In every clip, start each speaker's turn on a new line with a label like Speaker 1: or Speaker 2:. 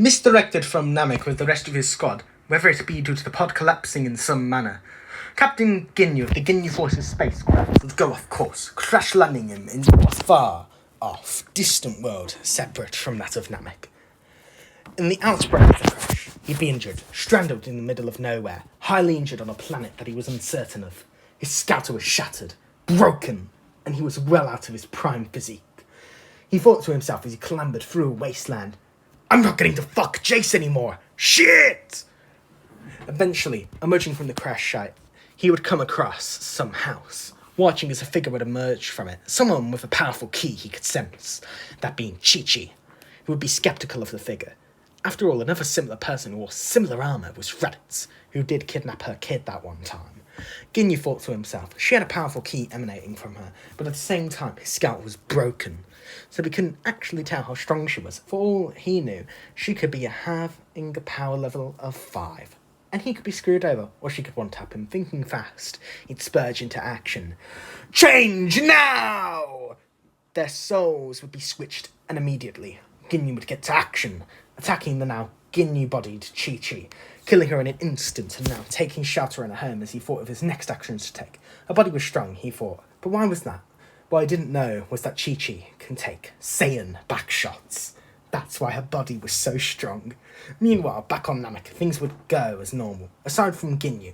Speaker 1: Misdirected from Namek with the rest of his squad, whether it be due to the pod collapsing in some manner. Captain Ginyu of the Ginyu Force's spacecraft would go off course, crash landing him into a far-off, distant world separate from that of Namek. In the outbreak of the crash, he'd be injured, stranded in the middle of nowhere, highly injured on a planet that he was uncertain of. His scouter was shattered, broken, and he was well out of his prime physique. He thought to himself as he clambered through a wasteland, "I'm not getting to fuck Jace anymore! Shit!" Eventually, emerging from the crash site, he would come across some house, watching as a figure would emerge from it, someone with a powerful key he could sense, that being Chi-Chi, who would be skeptical of the figure. After all, another similar person who wore similar armour was Reddit, who did kidnap her kid that one time. Ginyu thought to himself, she had a powerful key emanating from her, but at the same time his scout was broken, so he couldn't actually tell how strong she was. For all he knew, she could be having a power level of 5, and he could be screwed over, or she could one-tap him. Thinking fast, he'd spurge into action. Change now! Their souls would be switched, and immediately, Ginyu would get to action, attacking the now Ginyu-bodied Chi-Chi, killing her in an instant and now taking shelter in a home as he thought of his next actions to take. Her body was strong, he thought, but why was that? What I didn't know was that Chi-Chi can take Saiyan back shots. That's why her body was so strong. Meanwhile, back on Namek, things would go as normal, aside from Ginyu,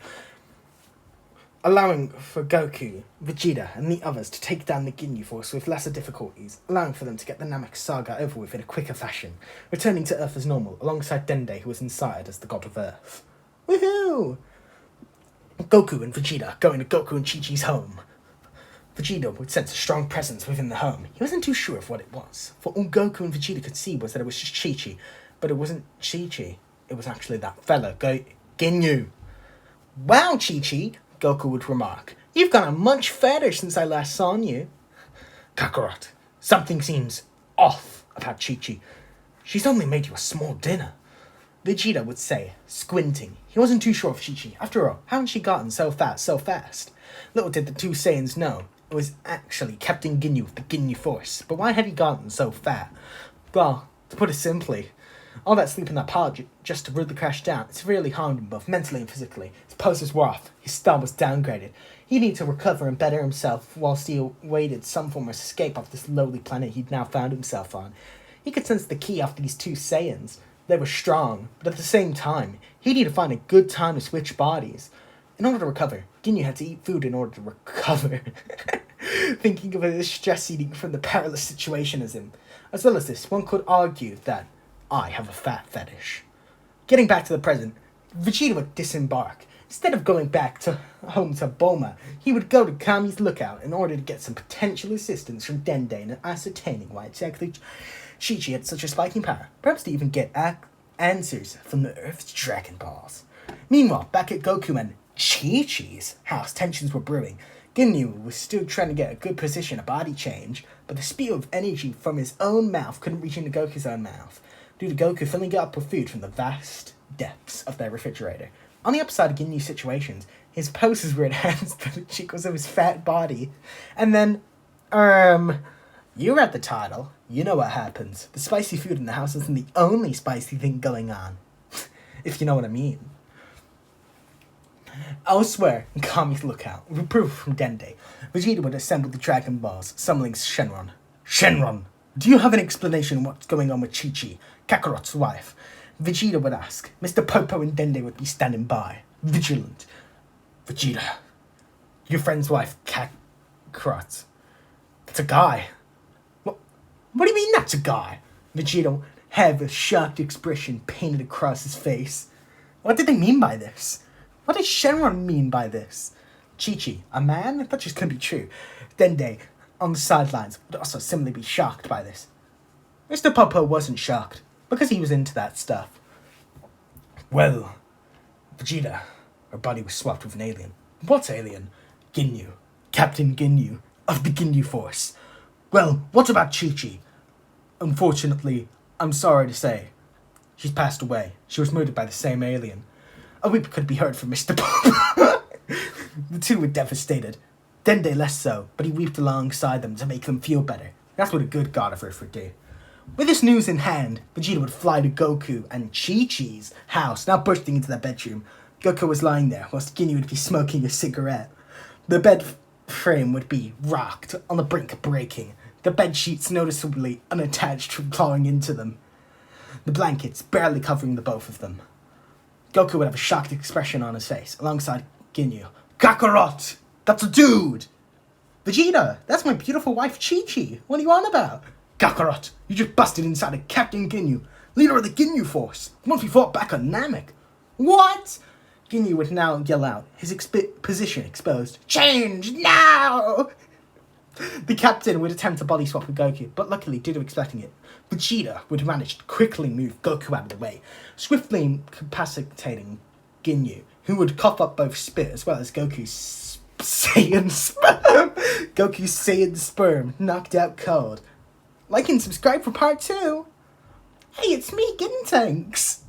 Speaker 1: allowing for Goku, Vegeta, and the others to take down the Ginyu Force with lesser difficulties, allowing for them to get the Namek Saga over with in a quicker fashion, returning to Earth as normal, alongside Dende, who was inside as the god of Earth. Woohoo! Goku and Vegeta going to Goku and Chi-Chi's home. Vegeta would sense a strong presence within the home. He wasn't too sure of what it was, for all Goku and Vegeta could see was that it was just Chi-Chi, but it wasn't Chi-Chi, it was actually that fella, Ginyu. "Wow, Chi-Chi," Goku would remark, "you've gotten much fatter since I last saw you." "Kakarot, something seems off about Chi-Chi. She's only made you a small dinner," Vegeta would say, squinting. He wasn't too sure of Chi-Chi. After all, hadn't she gotten so fat so fast? Little did the two Saiyans know, it was actually Captain Ginyu of the Ginyu Force. But why had he gotten so fat? Well, to put it simply, all that sleep in that pod just to root the crash down, it severely harmed him both mentally and physically. His poses were off, his style was downgraded. He needed to recover and better himself whilst he awaited some form of escape off this lowly planet he'd now found himself on. He could sense the key off these two Saiyans. They were strong, but at the same time, he needed to find a good time to switch bodies. In order to recover, Ginyu had to eat food in order to recover. Thinking of it as stress eating from the perilous situation as him. As well as this, one could argue that I have a fat fetish. Getting back to the present, Vegeta would disembark. Instead of going back to home to Bulma, he would go to Kami's lookout in order to get some potential assistance from Dende in ascertaining why exactly Chi-Chi had such a spiking power. Perhaps to even get answers from the Earth's Dragon Balls. Meanwhile, back at Goku and Chi-Chi's house, tensions were brewing. Ginyu was still trying to get a good position, a body change, but the spew of energy from his own mouth couldn't reach into Goku's own mouth, due to Goku filling it up with food from the vast depths of their refrigerator. On the upside of Ginyu's situations, his poses were enhanced because of his fat body. And then, you read the title, you know what happens. The spicy food in the house isn't the only spicy thing going on, if you know what I mean. Elsewhere, in Kami's lookout, reproof from Dende, Vegeta would assemble the Dragon Balls, summoning Shenron. "Shenron, do you have an explanation of what's going on with Chi-Chi, Kakarot's wife?" Vegeta would ask. Mr. Popo and Dende would be standing by, vigilant. "Vegeta, your friend's wife, Kakarot, it's a guy." What do you mean that's a guy?" Vegeta would have a shocked expression painted across his face. What did they mean by this? What did Shenron mean by this? Chi-Chi, a man? That just couldn't be true. Dende, on the sidelines, would also similarly be shocked by this. Mr. Popo wasn't shocked, because he was into that stuff. "Well, Vegeta, her body was swapped with an alien." "What alien?" "Ginyu. Captain Ginyu of the Ginyu Force." "Well, what about Chi-Chi?" "Unfortunately, I'm sorry to say, she's passed away. She was murdered by the same alien." A weep could be heard from Mr. Popo. The two were devastated. Dende less so, but he wept alongside them to make them feel better. That's what a good god of Earth would do. With this news in hand, Vegeta would fly to Goku and Chi-Chi's house, now bursting into their bedroom. Goku was lying there, whilst Ginyu would be smoking a cigarette. The bed frame would be rocked, on the brink of breaking, the bed sheets noticeably unattached from clawing into them, the blankets barely covering the both of them. Goku would have a shocked expression on his face, alongside Ginyu. Kakarot! That's a dude! Vegeta, that's my beautiful wife Chi-Chi. What are you on about? Kakarot, you just busted inside of Captain Ginyu, leader of the Ginyu Force, once we fought back on Namek. What? Ginyu would now yell out, his position exposed. Change now! The captain would attempt to body swap with Goku, but luckily, due to expecting it, Vegeta would manage to quickly move Goku out of the way, swiftly incapacitating Ginyu, who would cough up both spit as well as Goku's Saiyan sperm. Goku's Saiyan sperm knocked out cold. Like and subscribe for part 2. Hey, it's me, Tanks.